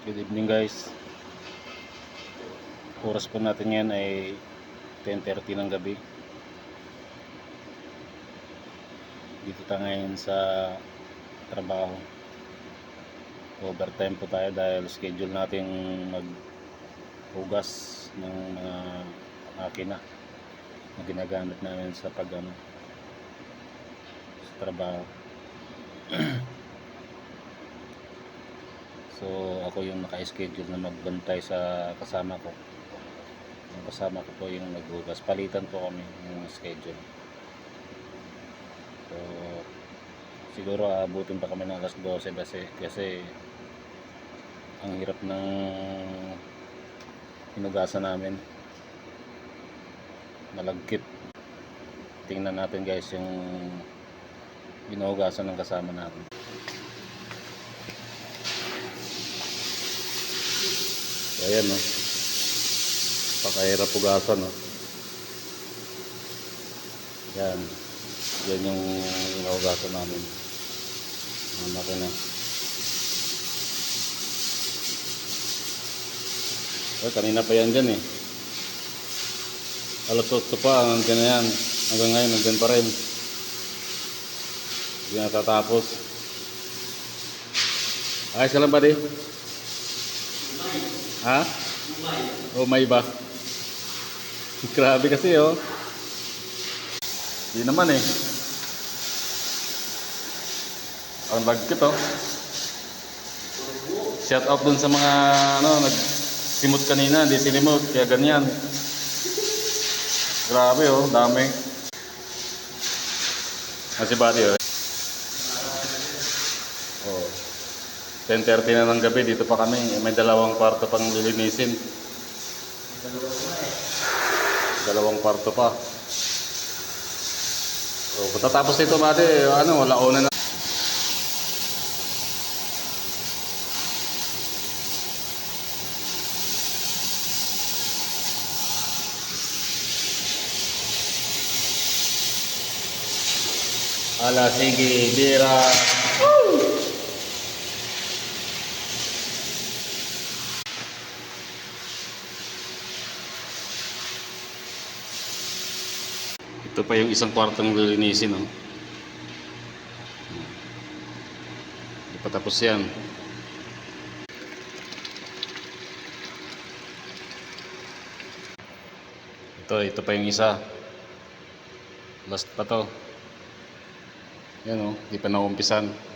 Good evening guys. Oras po natin ngayon ay 10:30 ng gabi. Dito tayo ngayon sa trabaho. Overtime po tayo dahil schedule natin maghugas ng mga makina na ginagamit namin sa sa trabaho. So ako yung naka-schedule na magbantay sa kasama ko. Yung kasama ko po yung naghugas. Palitan po kami ng schedule. So siguro aabutin pa kami ng alas 12 kasi ang hirap ng hinugasan namin. Malagkit. Tingnan natin guys yung hinugasan ng kasama natin. Ayan no. Pakahirap hugasan no. Yan. Yan yung hinugasan namin. Ang makina. Kanina pa yan dyan eh. Alas 8 pa, hanggang na yan. Hanggang ngayon, hanggang pa rin. Hindi natatapos. Ayos ka lang ba di? Ha? Oh, may ba? Grabe kasi oh. Hindi naman eh. Ang lagkit oh. Shout out dun sa mga nagsimot kanina, hindi sinimot, kaya ganyan. Grabe oh, dami. Kasi bati oh. Oh. 10:30 na ng gabi, dito pa kami. May dalawang kwarto pang lilinisin. Dalawang kwarto pa. So, pagkatapos nito bati, wala una na. Ala, sige, bira. Woo! Ito pa yung isang kwartong lilinisin oh. Hindi pa tapos yan. Ito pa yung isa. Last pa to. Yan oh, hindi pa naumpisan.